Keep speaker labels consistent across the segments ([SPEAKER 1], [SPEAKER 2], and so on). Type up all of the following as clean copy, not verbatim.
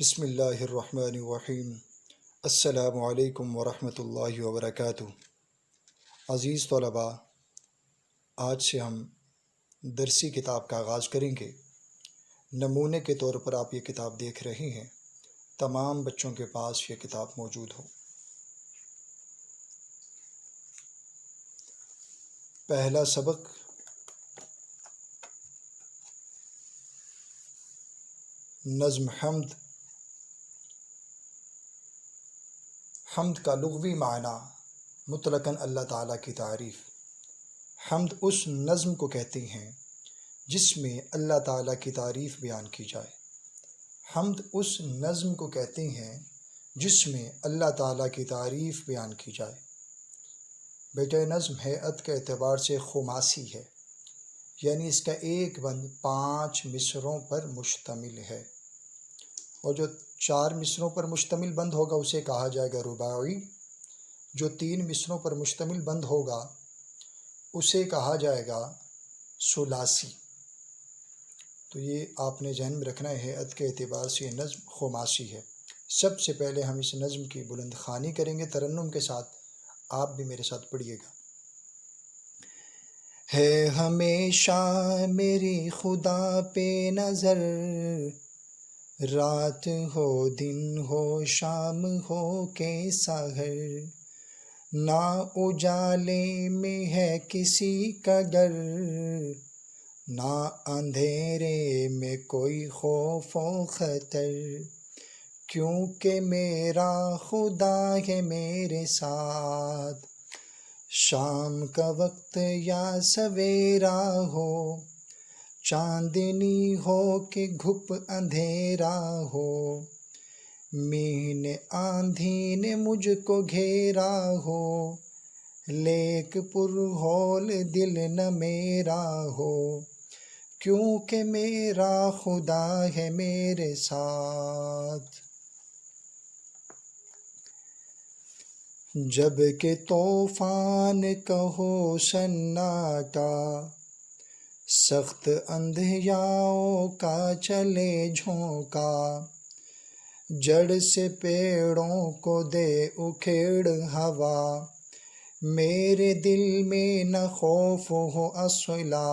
[SPEAKER 1] بسم اللہ الرحمن الرحیم۔ السلام علیکم ورحمۃ اللہ وبرکاتہ۔ عزیز طلباء، آج سے ہم درسی کتاب کا آغاز کریں گے۔ نمونے کے طور پر آپ یہ کتاب دیکھ رہے ہیں، تمام بچوں کے پاس یہ کتاب موجود ہو۔ پہلا سبق نظم حمد۔ حمد کا لغوی معنی مطلقاً اللہ تعالیٰ کی تعریف۔ حمد اس نظم کو کہتے ہیں جس میں اللہ تعالیٰ کی تعریف بیان کی جائے۔ حمد اس نظم کو کہتے ہیں جس میں اللہ تعالیٰ کی تعریف بیان کی جائے۔ بیٹا، نظم ہیئت کے اعتبار سے خماسی ہے، یعنی اس کا ایک بند 5 مصرعوں پر مشتمل ہے، اور جو 4 مصرعوں پر مشتمل بند ہوگا اسے کہا جائے گا رباعی، جو 3 مصرعوں پر مشتمل بند ہوگا اسے کہا جائے گا ثلاثی۔ تو یہ آپ نے ذہن میں رکھنا ہے، ہیئت کے اعتبار سے یہ نظم خماسی ہے۔ سب سے پہلے ہم اس نظم کی بلند خوانی کریں گے ترنم کے ساتھ، آپ بھی میرے ساتھ پڑھیے گا۔ ہے ہمیشہ میری خدا پہ نظر، رات ہو دن ہو شام ہو کہ سحر، نہ اجالے میں ہے کسی کا ڈر، نہ اندھیرے میں کوئی خوف و خطر، کیونکہ میرا خدا ہے میرے ساتھ، شام کا وقت یا سویرا ہو، چاندنی ہو کہ گھپ اندھیرا ہو، مہن آندھی نے مجھ کو گھیرا ہو، لیک پر ہول دل نہ میرا ہو، کیونکہ میرا خدا ہے میرے ساتھ۔ جب کہ طوفان کہو سناٹا، سخت اندھیاؤں کا چلے جھونکا، جڑ سے پیڑوں کو دے اکھیڑ ہوا، میرے دل میں نہ خوف ہو اصلا،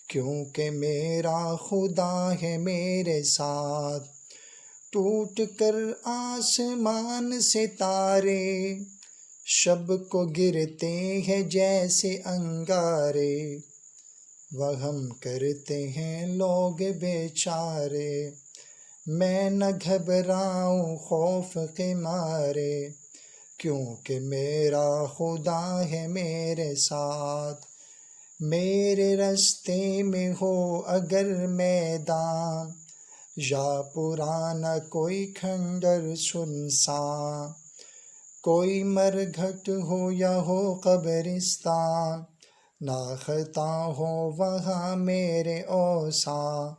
[SPEAKER 1] کیونکہ میرا خدا ہے میرے ساتھ، ٹوٹ کر آسمان سے تارے، شب کو گرتے ہیں جیسے انگارے، وہم کرتے ہیں لوگ بیچارے، میں نہ گھبراؤں خوف کے مارے، کیونکہ میرا خدا ہے میرے ساتھ، میرے رستے میں ہو اگر میدان، یا پرانا کوئی کھنڈر سنسان، کوئی مرگھٹ ہو یا ہو قبرستان، نہ خطا ہو وہاں میرے اوصاف،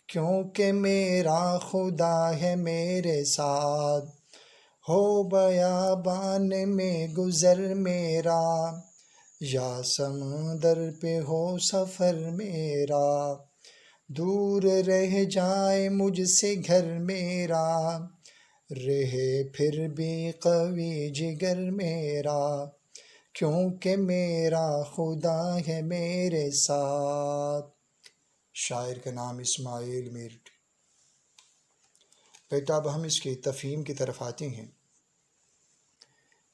[SPEAKER 1] کیونکہ میرا خدا ہے میرے ساتھ، ہو بیابان میں گزر میرا، یا سمندر پہ ہو سفر میرا، دور رہ جائے مجھ سے گھر میرا، رہے پھر بھی قوی جگر میرا، کیونکہ میرا خدا ہے میرے ساتھ۔ شاعر کا نام اسماعیل میرٹھ۔ بیٹا، اب ہم اس کی تفہیم کی طرف آتے ہیں۔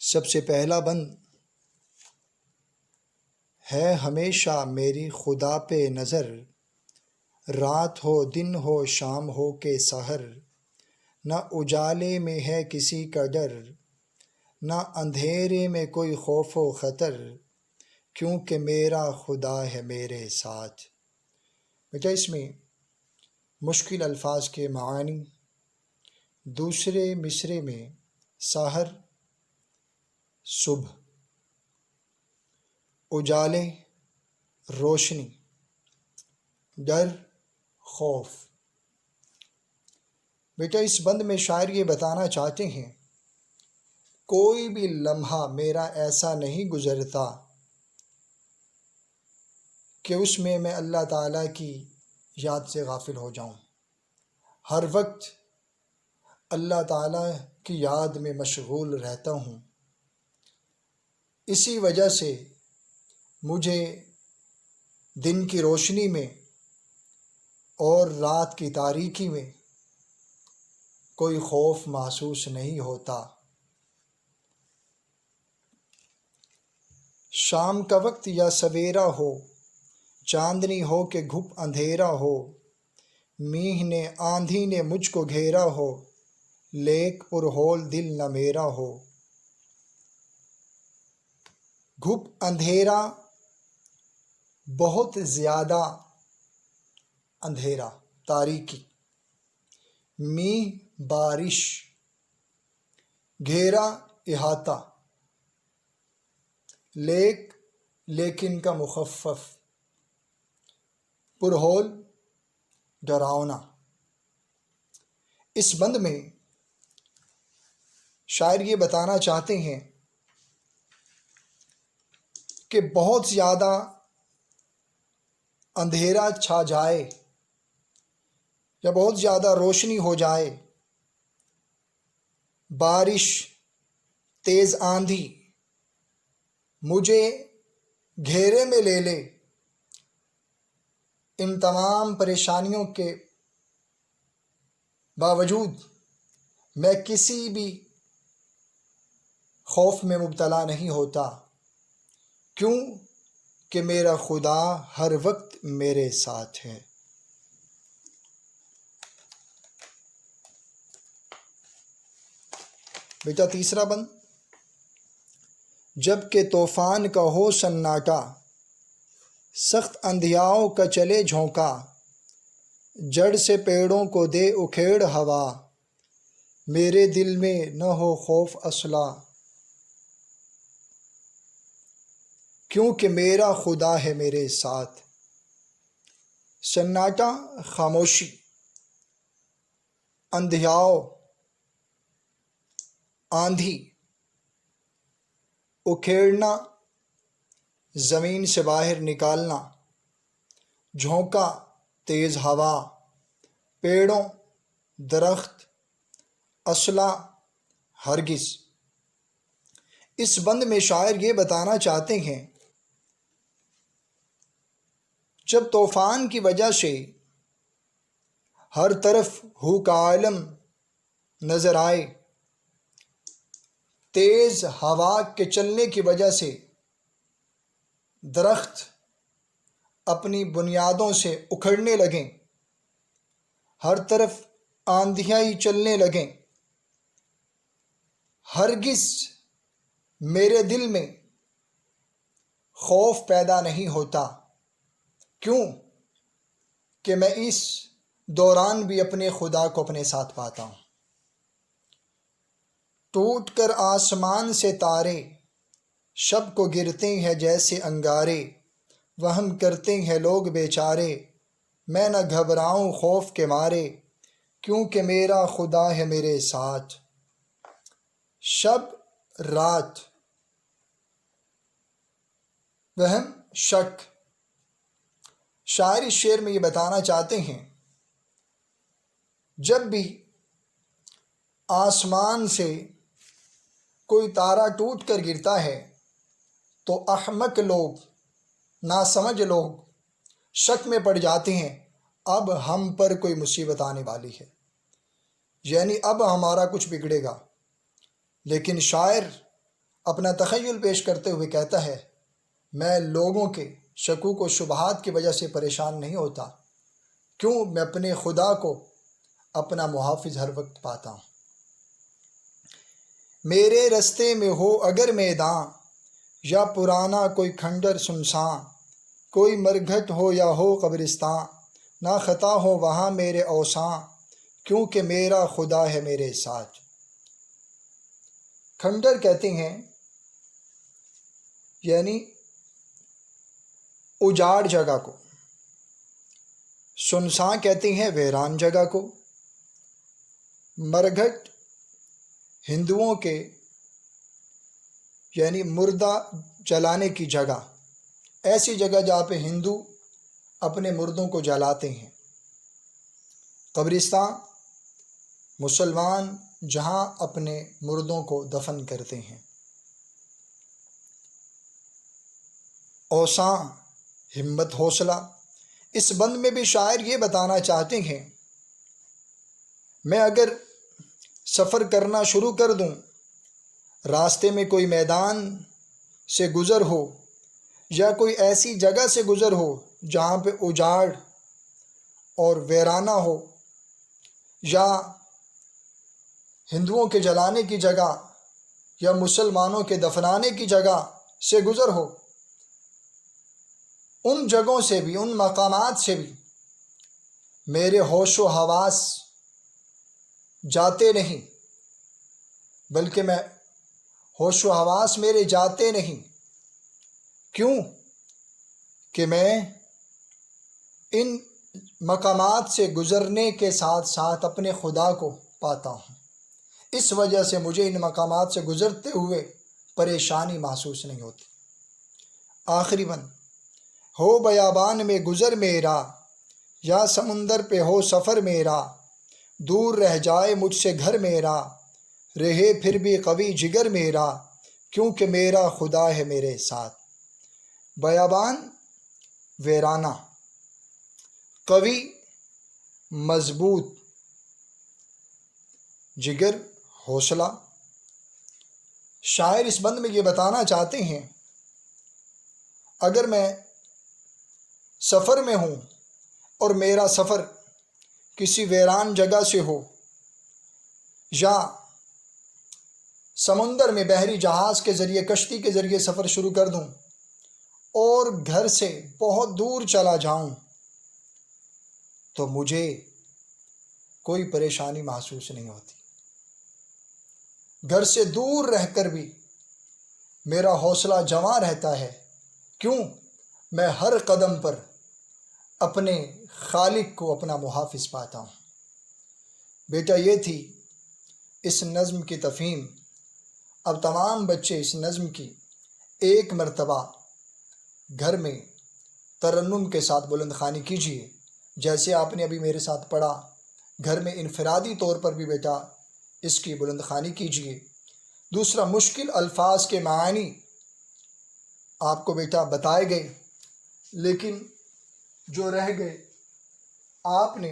[SPEAKER 1] سب سے پہلا بند ہے ہمیشہ میری خدا پہ نظر، رات ہو دن ہو شام ہو کہ سحر، نہ اجالے میں ہے کسی کا ڈر، نہ اندھیرے میں کوئی خوف و خطر، کیونکہ میرا خدا ہے میرے ساتھ۔ بیٹا، اس میں مشکل الفاظ کے معانی، دوسرے مصرعے میں سحر صبح، اجالے روشنی، ڈر خوف۔ بیٹا، اس بند میں شاعر یہ بتانا چاہتے ہیں، کوئی بھی لمحہ میرا ایسا نہیں گزرتا کہ اس میں اللہ تعالیٰ کی یاد سے غافل ہو جاؤں۔ ہر وقت اللہ تعالیٰ کی یاد میں مشغول رہتا ہوں، اسی وجہ سے مجھے دن کی روشنی میں اور رات کی تاریکی میں کوئی خوف محسوس نہیں ہوتا۔ شام کا وقت یا سویرا ہو، چاندنی ہو کہ گھپ اندھیرا ہو، میہ نے آندھی نے مجھ کو گھیرا ہو، لیک پرہول دل نہ میرا ہو۔ گھپ اندھیرا، بہت زیادہ اندھیرا، تاریکی۔ میہ بارش، گھیرا احاطہ، لیک لیکن کا مخفف، پرہول ڈراؤنا۔ اس بند میں شاعر یہ بتانا چاہتے ہیں کہ بہت زیادہ اندھیرا چھا جائے یا بہت زیادہ روشنی ہو جائے، بارش، تیز آندھی مجھے گھیرے میں لے لے، ان تمام پریشانیوں کے باوجود میں کسی بھی خوف میں مبتلا نہیں ہوتا، کیوں کہ میرا خدا ہر وقت میرے ساتھ ہے۔ بیٹا تیسرا بند، جب کہ طوفان کا ہو سناٹا، سخت اندھیاؤں کا چلے جھونکا، جڑ سے پیڑوں کو دے اکھیڑ ہوا، میرے دل میں نہ ہو خوف اصلا، کیونکہ میرا خدا ہے میرے ساتھ۔ سناٹا خاموشی، اندھیاؤ آندھی، اکھیڑنا زمین سے باہر نکالنا، جھونکا تیز ہوا، پیڑوں درخت، اصلا ہرگز۔ اس بند میں شاعر یہ بتانا چاہتے ہیں جب طوفان کی وجہ سے ہر طرف ہو کا عالم نظر آئے، تیز ہوا کے چلنے کی وجہ سے درخت اپنی بنیادوں سے اکھڑنے لگیں، ہر طرف آندھیاں ہی چلنے لگیں، ہرگز میرے دل میں خوف پیدا نہیں ہوتا، کیوں کہ میں اس دوران بھی اپنے خدا کو اپنے ساتھ پاتا ہوں۔ ٹوٹ کر آسمان سے تارے، شب کو گرتے ہیں جیسے انگارے، وہم کرتے ہیں لوگ بیچارے، میں نہ گھبراؤں خوف کے مارے، کیونکہ میرا خدا ہے میرے ساتھ۔ شب رات، وہم شک۔ شاعر اس شعر میں یہ بتانا چاہتے ہیں جب بھی آسمان سے کوئی تارا ٹوٹ کر گرتا ہے تو احمق لوگ، ناسمجھ لوگ شک میں پڑ جاتے ہیں اب ہم پر کوئی مصیبت آنے والی ہے، یعنی اب ہمارا کچھ بگڑے گا۔ لیکن شاعر اپنا تخیل پیش کرتے ہوئے کہتا ہے میں لوگوں کے شکوک و شبہات کی وجہ سے پریشان نہیں ہوتا، کیوں میں اپنے خدا کو اپنا محافظ ہر وقت پاتا ہوں۔ میرے رستے میں ہو اگر میدان یا پرانا کوئی کھنڈر سنسان، کوئی مرگھٹ ہو یا ہو قبرستان، نہ خطا ہو وہاں میرے اوساں، کیونکہ میرا خدا ہے میرے ساتھ۔ کھنڈر کہتے ہیں یعنی اجاڑ جگہ کو، سنسان کہتے ہیں ویران جگہ کو، مرگھٹ ہندوؤں کے یعنی مردہ جلانے کی جگہ، ایسی جگہ جہاں پہ ہندو اپنے مردوں کو جلاتے ہیں۔ قبرستان مسلمان جہاں اپنے مردوں کو دفن کرتے ہیں۔ اوساں ہمت حوصلہ، اس بند میں بھی شاعر یہ بتانا چاہتے ہیں، میں اگر سفر کرنا شروع کر دوں، راستے میں کوئی میدان سے گزر ہو یا کوئی ایسی جگہ سے گزر ہو جہاں پہ اجاڑ اور ویرانہ ہو، یا ہندوؤں کے جلانے کی جگہ یا مسلمانوں کے دفنانے کی جگہ سے گزر ہو، ان جگہوں سے بھی، ان مقامات سے بھی میرے ہوش و حواس جاتے نہیں، بلکہ ہوش و حواس میرے جاتے نہیں۔ کیوں کہ میں ان مقامات سے گزرنے کے ساتھ ساتھ اپنے خدا کو پاتا ہوں، اس وجہ سے مجھے ان مقامات سے گزرتے ہوئے پریشانی محسوس نہیں ہوتی۔ آخری بند، ہو بیابان میں گزر میرا، یا سمندر پہ ہو سفر میرا، دور رہ جائے مجھ سے گھر میرا، رہے پھر بھی قوی جگر میرا، کیونکہ میرا خدا ہے میرے ساتھ۔ بیابان ویرانہ، قوی مضبوط، جگر حوصلہ۔ شاعر اس بند میں یہ بتانا چاہتے ہیں، اگر میں سفر میں ہوں اور میرا سفر کسی ویران جگہ سے ہو، یا سمندر میں بحری جہاز کے ذریعے، کشتی کے ذریعے سفر شروع کر دوں اور گھر سے بہت دور چلا جاؤں، تو مجھے کوئی پریشانی محسوس نہیں ہوتی۔ گھر سے دور رہ کر بھی میرا حوصلہ جمع رہتا ہے۔ کیوں؟ میں ہر قدم پر اپنے خالق کو اپنا محافظ پاتا ہوں۔ بیٹا، یہ تھی اس نظم کی تفہیم۔ اب تمام بچے اس نظم کی ایک مرتبہ گھر میں ترنم کے ساتھ بلند خوانی کیجیے، جیسے آپ نے ابھی میرے ساتھ پڑھا۔ گھر میں انفرادی طور پر بھی بیٹا اس کی بلند خوانی کیجیے۔ دوسرا، مشکل الفاظ کے معنی آپ کو بیٹا بتائے گئے، لیکن جو رہ گئے، آپ نے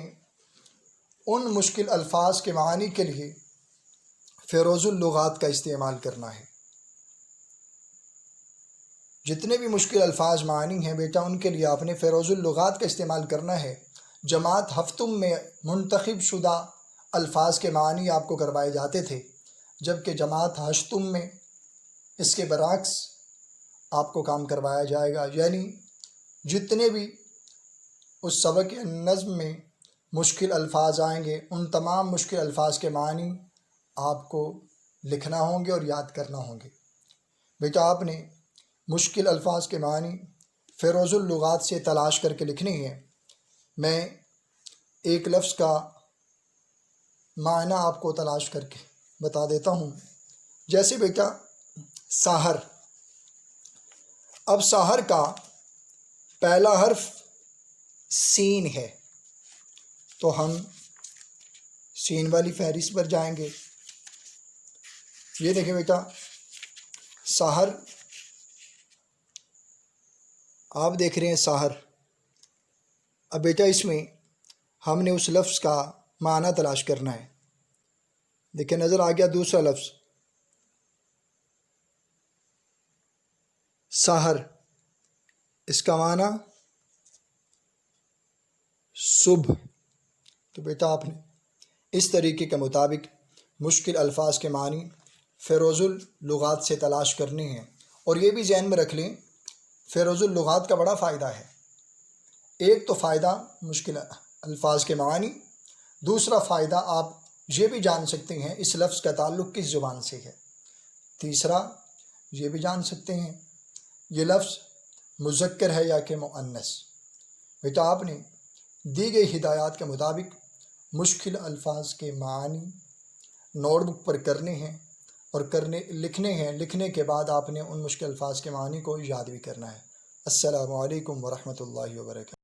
[SPEAKER 1] ان مشکل الفاظ کے معانی کے لیے فیروز اللغات کا استعمال کرنا ہے۔ جتنے بھی مشکل الفاظ معانی ہیں بیٹا، ان کے لیے آپ نے فیروز اللغات کا استعمال کرنا ہے۔ جماعت ہفتم میں منتخب شدہ الفاظ کے معانی آپ کو کروائے جاتے تھے، جبکہ جماعت ہشتم میں اس کے برعکس آپ کو کام کروایا جائے گا، یعنی جتنے بھی اس سبق نظم میں مشکل الفاظ آئیں گے، ان تمام مشکل الفاظ کے معنی آپ کو لکھنا ہوں گے اور یاد کرنا ہوں گے۔ بیٹا، آپ نے مشکل الفاظ کے معنی فیروز اللغات سے تلاش کر کے لکھنے ہیں۔ میں ایک لفظ کا معنی آپ کو تلاش کر کے بتا دیتا ہوں، جیسے بیٹا سحر۔ اب سحر کا پہلا حرف سین ہے، تو ہم سین والی فہرست پر جائیں گے۔ یہ دیکھیں بیٹا، سحر، آپ دیکھ رہے ہیں سحر۔ اب بیٹا اس میں ہم نے اس لفظ کا معنی تلاش کرنا ہے۔ دیکھیں، نظر آ گیا دوسرا لفظ سحر، اس کا معنی صبح۔ تو بیٹا آپ نے اس طریقے کے مطابق مشکل الفاظ کے معنی فیروز اللغات سے تلاش کرنے ہیں۔ اور یہ بھی ذہن میں رکھ لیں، فیروز اللغات کا بڑا فائدہ ہے۔ ایک تو فائدہ مشکل الفاظ کے معنی، دوسرا فائدہ آپ یہ بھی جان سکتے ہیں اس لفظ کا تعلق کس زبان سے ہے، تیسرا یہ بھی جان سکتے ہیں یہ لفظ مذکر ہے یا کہ مؤنث۔ بیٹا آپ نے دی گئی ہدایات کے مطابق مشکل الفاظ کے معنی نوٹ بک پر کرنے ہیں اور لکھنے ہیں۔ لکھنے کے بعد آپ نے ان مشکل الفاظ کے معنی کو یاد بھی کرنا ہے۔ السلام علیکم ورحمۃ اللہ وبرکاتہ۔